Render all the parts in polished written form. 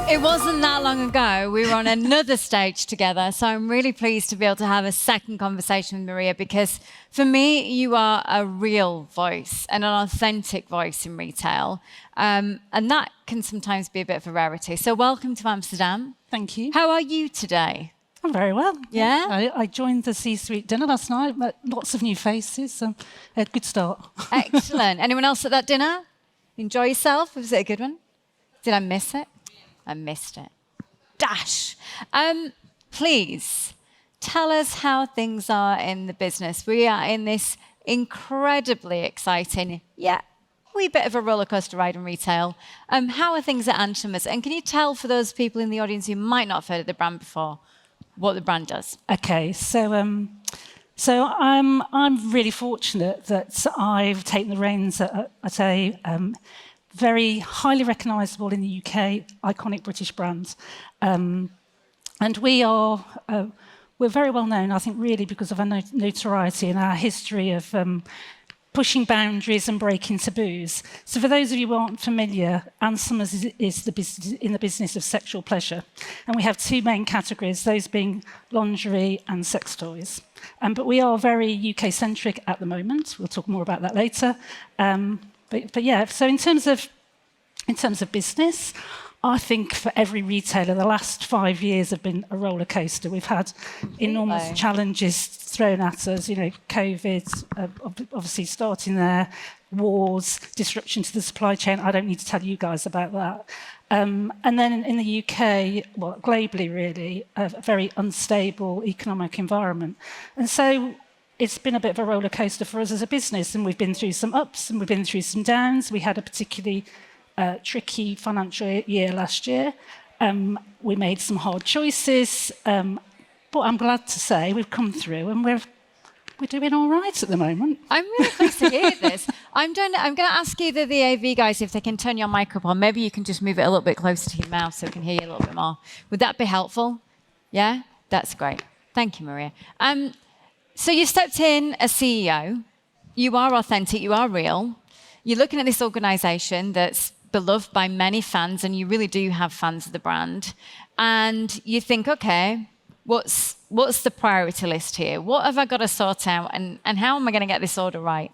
It wasn't that long ago we were on another stage together, so I'm really pleased to be able to have a second conversation with Maria, because for me you are a real voice and an authentic voice in retail, and that can sometimes be a bit of a rarity. So welcome to Amsterdam. Thank you. How are you today? I'm very well. Yeah? I joined the C-suite dinner last night, met lots of new faces, so a good start. Excellent. Anyone else at that dinner? Enjoy yourself? Was it a good one? Did I miss it? I missed it. Dash. Please, tell us how things are in the business. We are in this incredibly exciting, wee bit of a rollercoaster ride in retail. How are things at Anthemis? And can you tell, for those people in the audience who might not have heard of the brand before, what the brand does? Okay, so I'm really fortunate that I've taken the reins at a very highly recognisable in the UK, iconic British brand. And we're very well known, I think, really because of our notoriety and our history of pushing boundaries and breaking taboos. So for those of you who aren't familiar, Anthemis is in the business of sexual pleasure. And we have two main categories, those being lingerie and sex toys. But we are very UK-centric at the moment. We'll talk more about that later. But yeah, so in terms of business, I think for every retailer, the last 5 years have been a roller coaster. We've had enormous challenges thrown at us, COVID, obviously starting there, wars, disruption to the supply chain. I don't need to tell you guys about that. And then in the UK, well, globally really, a very unstable economic environment. And so it's been a bit of a roller coaster for us as a business, and we've been through some ups and we've been through some downs. We had a particularly tricky financial year last year. We made some hard choices, but I'm glad to say we've come through and we're doing all right at the moment. I'm really pleased to hear this. I'm going to ask either the AV guys if they can turn your mic up, or maybe you can just move it a little bit closer to your mouth so we can hear you a little bit more. Would that be helpful? Yeah? That's great. Thank you, Maria. So you stepped in as CEO. You are authentic. You are real. You're looking at this organisation that's beloved by many fans, and you really do have fans of the brand. And you think, okay, what's the priority list here? What have I got to sort out, and how am I going to get this order right?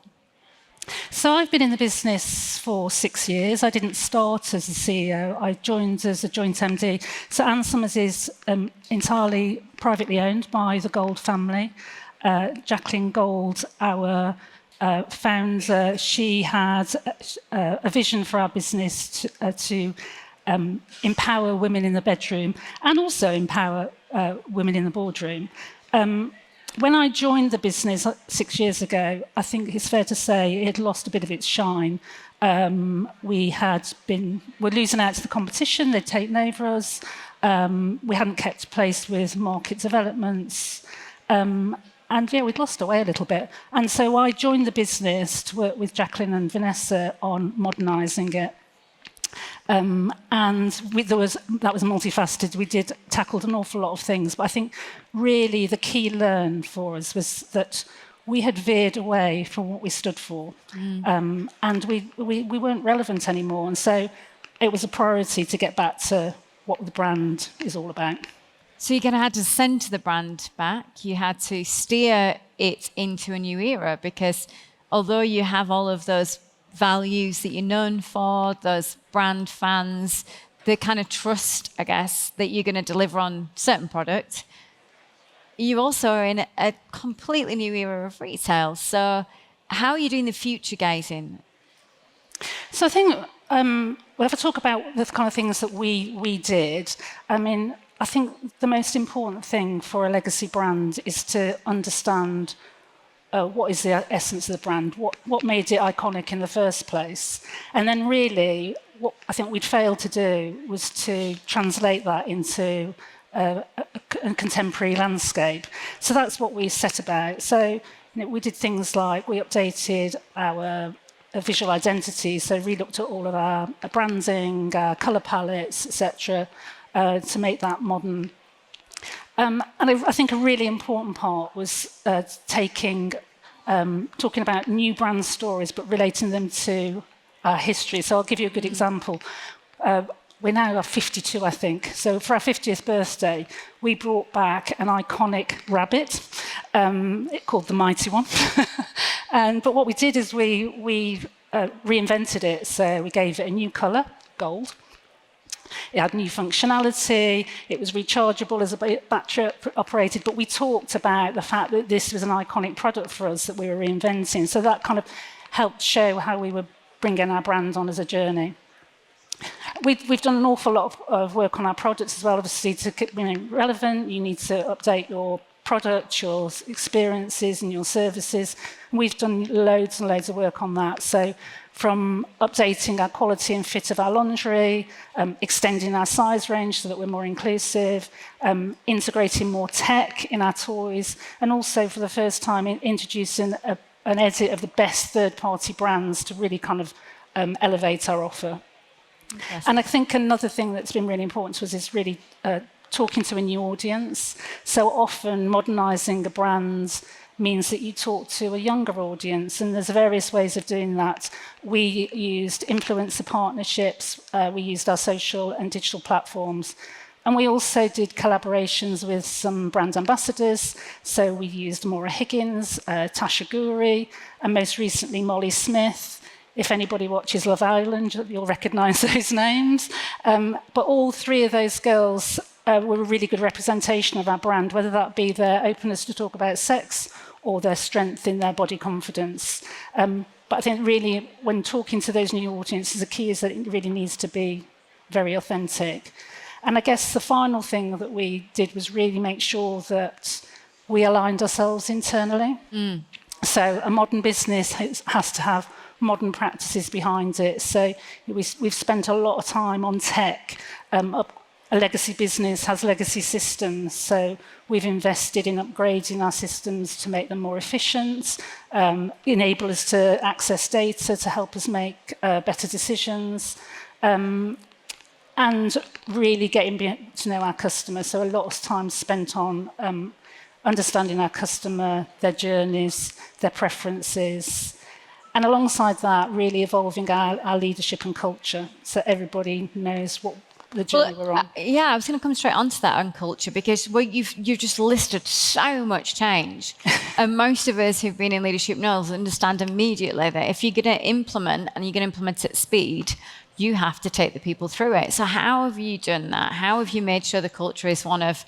So I've been in the business for 6 years. I didn't start as a CEO. I joined as a joint MD. So Anthemis is entirely privately owned by the Gold family. Jacqueline Gold, our founder, she had a vision for our business to empower women in the bedroom and also empower women in the boardroom. When I joined the business 6 years ago, I think it's fair to say it had lost a bit of its shine. We're losing out to the competition. They'd taken over us. We hadn't kept pace with market developments. And yeah, we'd lost our way a little bit. And so I joined the business to work with Jacqueline and Vanessa on modernising it. And that was multifaceted. We tackled an awful lot of things. But I think really the key learn for us was that we had veered away from what we stood for. And we weren't relevant anymore. And so it was a priority to get back to what the brand is all about. So you're going to have to centre the brand back. You had to steer it into a new era, because although you have all of those values that you're known for, those brand fans, the kind of trust, I guess, that you're going to deliver on certain product, you also are in a completely new era of retail. So how are you doing the future gazing? So I think if I talk about the kind of things that we did, I think the most important thing for a legacy brand is to understand what is the essence of the brand, what made it iconic in the first place. And then really, what I think we'd failed to do was to translate that into a contemporary landscape. So that's what we set about. So we did things like we updated our visual identity, so re-looked at all of our branding, our colour palettes, etc., to make that modern. And I think a really important part was talking about new brand stories, but relating them to our history. So I'll give you a good example. we're now at 52, I think. So for our 50th birthday, we brought back an iconic rabbit called the Mighty One. But what we did is we reinvented it. So we gave it a new colour, gold. It had new functionality. It was rechargeable as a battery operated. But we talked about the fact that this was an iconic product for us that we were reinventing. So that kind of helped show how we were bringing our brand on as a journey. We've done an awful lot of work on our products as well. Obviously, to keep relevant, you need to update your product, your experiences and your services. We've done loads and loads of work on that. So from updating our quality and fit of our lingerie, extending our size range so that we're more inclusive, integrating more tech in our toys, and also for the first time introducing an edit of the best third-party brands to really kind of elevate our offer. Yes. And I think another thing that's been really important to us is really talking to a new audience. So often modernising a brand means that you talk to a younger audience, and there's various ways of doing that. We used influencer partnerships, we used our social and digital platforms, and we also did collaborations with some brand ambassadors. So we used Maura Higgins, Tasha Ghouri, and most recently Molly Smith. If anybody watches Love Island, you'll recognise those names. But all three of those girls were a really good representation of our brand, whether that be their openness to talk about sex or their strength in their body confidence. But I think really when talking to those new audiences, the key is that it really needs to be very authentic. And I guess the final thing that we did was really make sure that we aligned ourselves internally. So a modern business has to have modern practices behind it. So we've spent a lot of time on tech. A legacy business has legacy systems, so we've invested in upgrading our systems to make them more efficient, enable us to access data to help us make better decisions, and really getting to know our customers. So a lot of time spent on understanding our customer, their journeys, their preferences, and alongside that, really evolving our leadership and culture so everybody knows what the journey we're on. Yeah, I was going to come straight onto that on culture, because you've just listed so much change. And most of us who've been in leadership roles understand immediately that if you're going to implement, and you're going to implement at speed, you have to take the people through it. So how have you done that? How have you made sure the culture is one of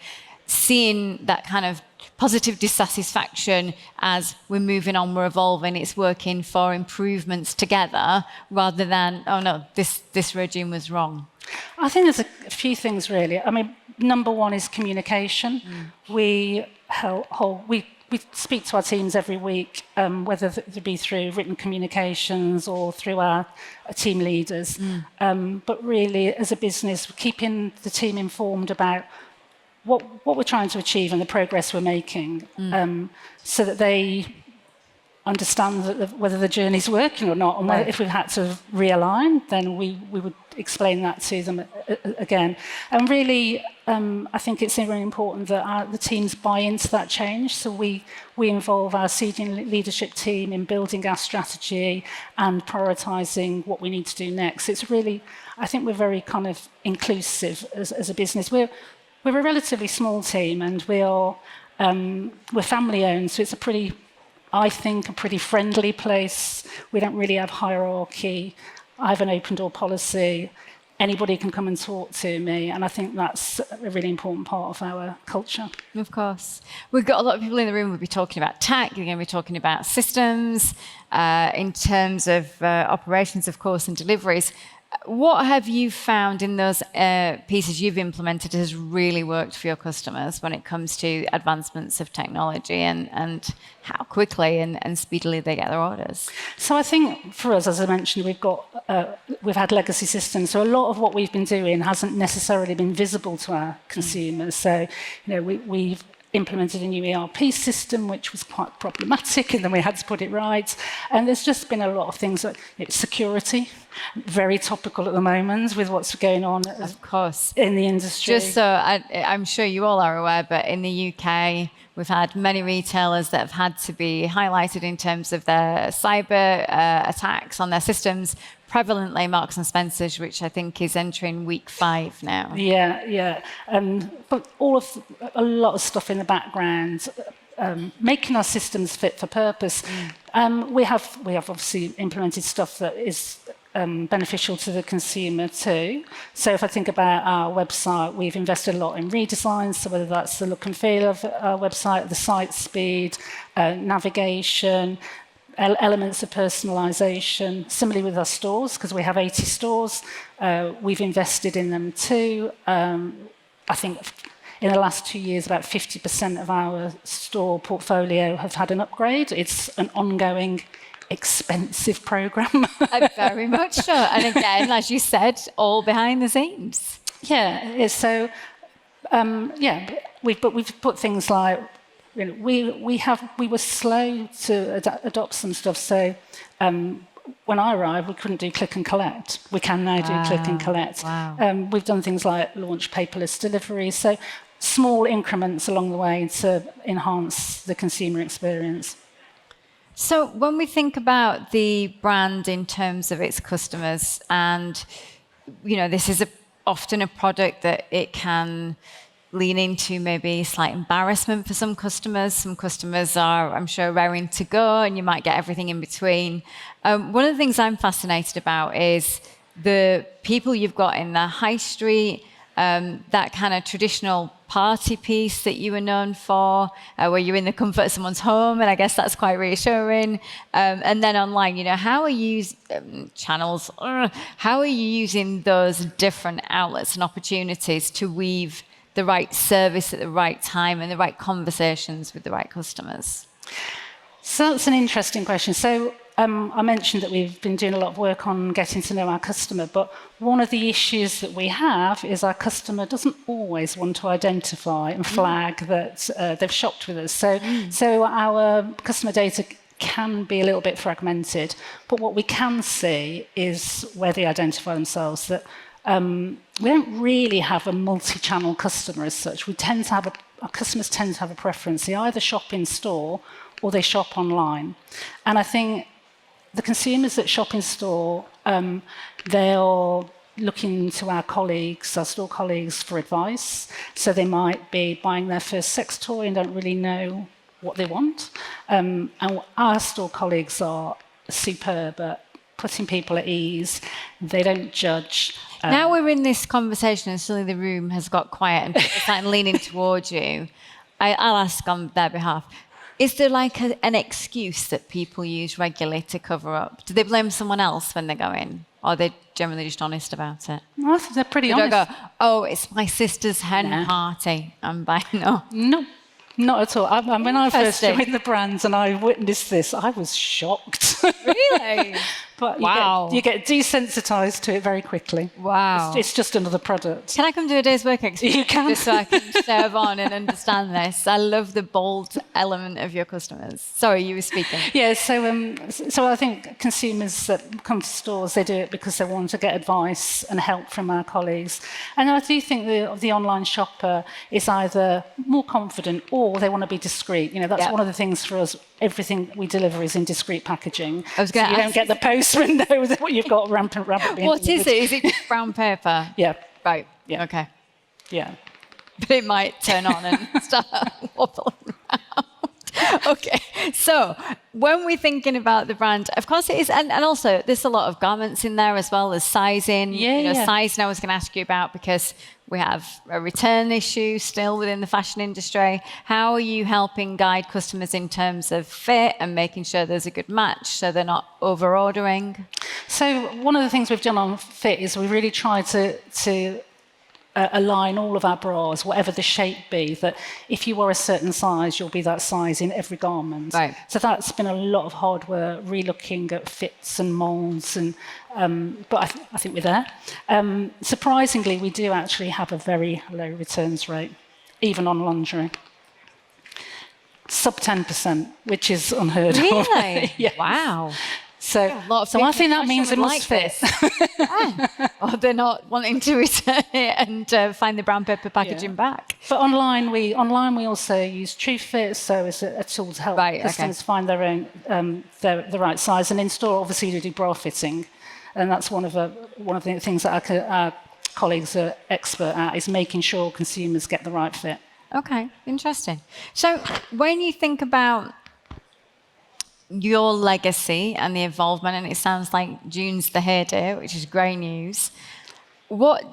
seeing that kind of positive dissatisfaction as we're moving on, we're evolving, it's working for improvements together, rather than, oh no, this regime was wrong? I think there's a few things really. I mean, number one is communication. We speak to our teams every week, whether it be through written communications or through our team leaders. But really, as a business, keeping the team informed about what we're trying to achieve and the progress we're making, so that they understand that whether the journey's working or not, and if we've had to realign, then we would explain that to them again. And really, I think it's really important that the teams buy into that change. So we involve our senior leadership team in building our strategy and prioritising what we need to do next. It's really, I think we're very kind of inclusive as a business. We're a relatively small team, and we're family owned, so it's I think a pretty friendly place. We don't really have hierarchy. I have an open door policy. Anybody can come and talk to me, and I think that's a really important part of our culture. Of course. We've got a lot of people in the room. We'll be talking about tech, we're going to be talking about systems, in terms of operations, of course, and deliveries. What have you found in those pieces you've implemented has really worked for your customers when it comes to advancements of technology, and how quickly and speedily they get their orders? So I think for us, as I mentioned, we've had legacy systems. So a lot of what we've been doing hasn't necessarily been visible to our consumers. So, we've implemented a new ERP system, which was quite problematic, and then we had to put it right. And there's just been a lot of things like security, very topical at the moment with what's going on, of course, in the industry. Just so I'm sure you all are aware, but in the UK, we've had many retailers that have had to be highlighted in terms of their cyber attacks on their systems, prevalently Marks and Spencer's, which I think is entering week 5 now. Yeah. But a lot of stuff in the background, making our systems fit for purpose. We have obviously implemented stuff that is beneficial to the consumer too. So if I think about our website, we've invested a lot in redesign. So whether that's the look and feel of our website, the site speed, navigation, elements of personalisation. Similarly with our stores, because we have 80 stores, we've invested in them too. I think in the last 2 years, about 50% of our store portfolio have had an upgrade. It's an ongoing, expensive program. Very much so. And again, as you said, all behind the scenes. Yeah. So, we've put things like, we were slow to adopt some stuff. So when I arrived, we couldn't do click and collect. We can now do click and collect. Wow. We've done things like launch paperless delivery. So small increments along the way to enhance the consumer experience. So when we think about the brand in terms of its customers, and this is often a product that it can lean into maybe slight embarrassment for some customers. Some customers are, I'm sure, raring to go, and you might get everything in between. One of the things I'm fascinated about is the people you've got in the high street, that kind of traditional party piece that you were known for, where you're in the comfort of someone's home, and I guess that's quite reassuring. And then online, how are you channels? How are you using those different outlets and opportunities to weave the right service at the right time and the right conversations with the right customers? So that's an interesting question. So I mentioned that we've been doing a lot of work on getting to know our customer, but one of the issues that we have is our customer doesn't always want to identify and flag that they've shopped with us. So our customer data can be a little bit fragmented, but what we can see is where they identify themselves, that we don't really have a multi-channel customer as such. Our customers tend to have a preference. They either shop in store or they shop online. And I think the consumers that shop in store, they're looking to our colleagues, our store colleagues, for advice. So they might be buying their first sex toy and don't really know what they want. And our store colleagues are superb at putting people at ease. They don't judge. Now we're in this conversation and suddenly the room has got quiet and people starting leaning towards you. I'll ask on their behalf. Is there like an excuse that people use regularly to cover up? Do they blame someone else when they go in? Or are they generally just honest about it? I think they're pretty honest. They don't go, oh, it's my sister's hen party. I'm buying. No. Not at all. When I first joined the brands and I witnessed this, I was shocked. Really? But wow. you get desensitized to it very quickly. Wow. It's just another product. Can I come do a day's work experience? You can. Just so I can serve on and understand this. I love the bold element of your customers. Sorry, you were speaking. Yeah, so I think consumers that come to stores, they do it because they want to get advice and help from our colleagues. And I do think the online shopper is either more confident or they want to be discreet. That's one of the things for us. Everything we deliver is in discreet packaging. I was going to ask, you don't get the postman know what you've got rampant rabbit. What is it? Is it just brown paper? Yeah. Right. Yeah. Okay. Yeah. But it might turn on and start wobbling around. Okay, so when we're thinking about the brand, of course it is, and also there's a lot of garments in there as well as sizing. Size now I was going to ask you about because we have a return issue still within the fashion industry. How are you helping guide customers in terms of fit and making sure there's a good match so they're not over-ordering? So one of the things we've done on fit is we really try to align all of our bras, whatever the shape be, that if you were a certain size, you'll be that size in every garment. Right. So that's been a lot of hard work, relooking at fits and moulds, and but I think we're there. Surprisingly, we do actually have a very low returns rate, even on lingerie. Sub 10%, which is unheard of. Really? Yeah. Wow. So I think that means it must fit. Or they're not wanting to return it and find the brown paper packaging back. But online we also use True Fit, so it's a tool to help customers find their own the right size. And in store, obviously, we do bra fitting And that's one of the things that our colleagues are expert at, is making sure consumers get the right fit. Okay, interesting. So when you think about your legacy and the involvement, and it sounds like June's the hairdare, which is great news, what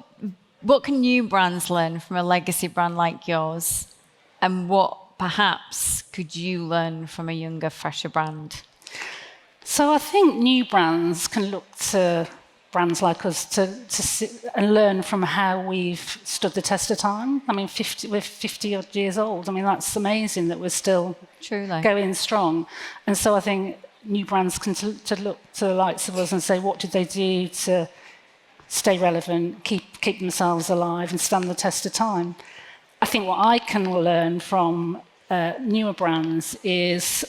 can new brands learn from a legacy brand like yours? And what perhaps could you learn from a younger, fresher brand? So I think new brands can look to brands like us to sit and learn from how we've stood the test of time. I mean, we're 50 odd years old. I mean, that's amazing that we're still going strong. And so I think new brands can to look to the likes of us and say, what did they do to stay relevant, keep themselves alive and stand the test of time? I think what I can learn from newer brands is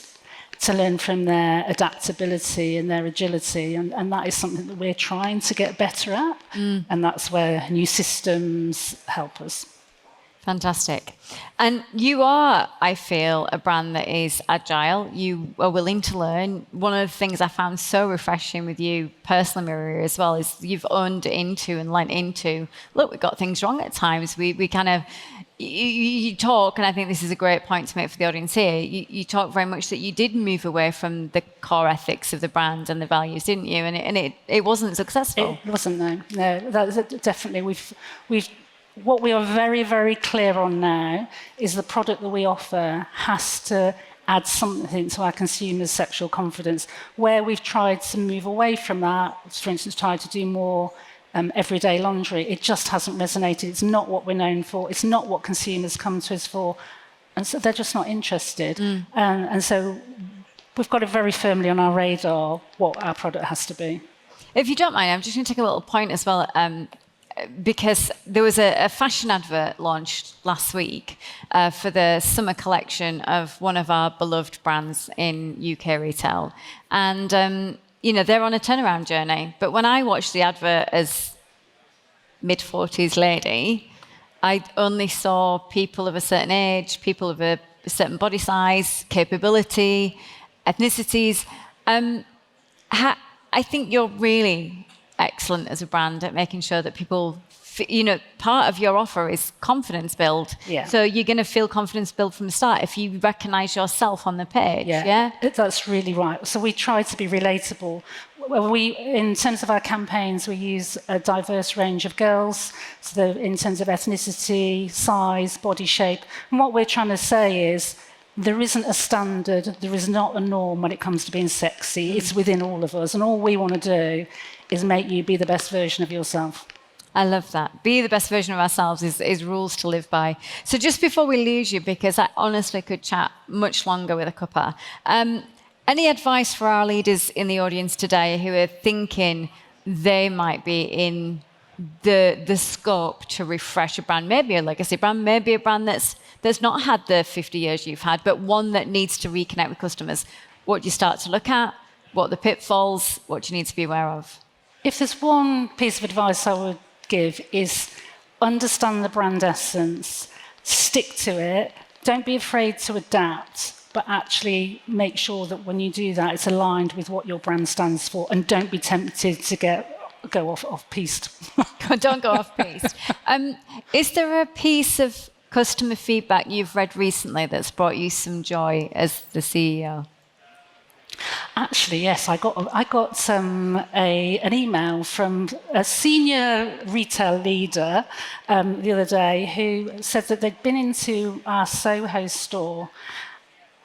to learn from their adaptability and their agility, and that is something that we're trying to get better at, and that's where new systems help us. Fantastic. And you are, I feel, a brand that is agile. You are willing to learn. One of the things I found so refreshing with you personally, Maria, as well, is you've owned into and lent into, look, we got things wrong at times. We kind of, you talk, and I think this is a great point to make for the audience here, you talk very much that you did move away from the core ethics of the brand and the values, didn't you? And it wasn't successful. It wasn't, no. That definitely, we've what we are very, very clear on now is the product that we offer has to add something to our consumers' sexual confidence. Where we've tried to move away from that, for instance, tried to do more everyday laundry, it just hasn't resonated. It's not what we're known for. It's not what consumers come to us for. And so they're just not interested. And so we've got it very firmly on our radar what our product has to be. If you don't mind, I'm just going to take a little point as well. Because there was a fashion advert launched last week for the summer collection of one of our beloved brands in UK retail. And, they're on a turnaround journey. But when I watched the advert as mid-40s lady, I only saw people of a certain age, people of a certain body size, capability, ethnicities. I think you're really excellent as a brand at making sure that people, part of your offer is confidence build. Yeah. So you're going to feel confidence build from the start if you recognize yourself on the page. Yeah. That's really right. So we try to be relatable. In terms of our campaigns, we use a diverse range of girls, so in terms of ethnicity, size, body shape. And what we're trying to say is, there isn't a standard, there is not a norm when it comes to being sexy. It's within all of us. And all we want to do is make you be the best version of yourself. I love that. Be the best version of ourselves is rules to live by. So just before we lose you, because I honestly could chat much longer with a cuppa, any advice for our leaders in the audience today who are thinking they might be in the scope to refresh a brand, maybe a legacy brand, maybe a brand that's not had the 50 years you've had, but one that needs to reconnect with customers? What do you start to look at? What are the pitfalls? What do you need to be aware of? If there's one piece of advice I would give is understand the brand essence, stick to it, don't be afraid to adapt, but actually make sure that when you do that, it's aligned with what your brand stands for, and don't be tempted to go off-piste. Don't go off-piste. Is there a piece of customer feedback you've read recently that's brought you some joy as the CEO? Actually, yes. I got an email from a senior retail leader the other day who said that they'd been into our Soho store,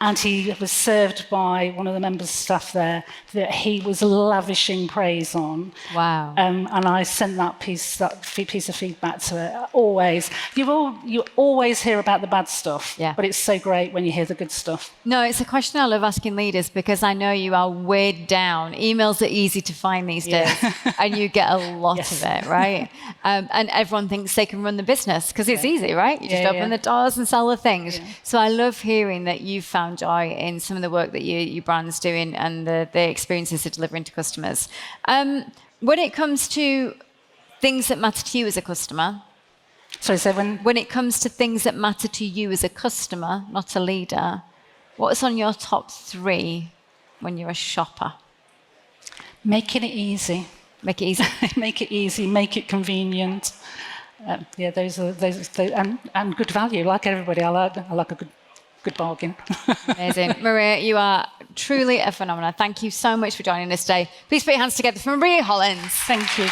and he was served by one of the members of staff there that he was lavishing praise on. Wow. And I sent that piece of feedback to her. Always. You always hear about the bad stuff, but it's so great when you hear the good stuff. No, it's a question I love asking leaders because I know you are weighed down. Emails are easy to find these days, and you get a lot of it, right? And everyone thinks they can run the business because it's easy, right? You just open the doors and sell the things. Yeah. So I love hearing that you've found joy in some of the work that your brand's doing and the experiences they're delivering to customers. When it comes to things that matter to you as a customer, when it comes to things that matter to you as a customer, not a leader, what's on your top 3 when you're a shopper? Making it easy. Make it easy. Make it easy, make it convenient. Yeah, those and good value. Like everybody, I like a good bargain. Amazing. Maria, you are truly a phenomenon. Thank you so much for joining us today. Please put your hands together for Maria Hollins. Thank you.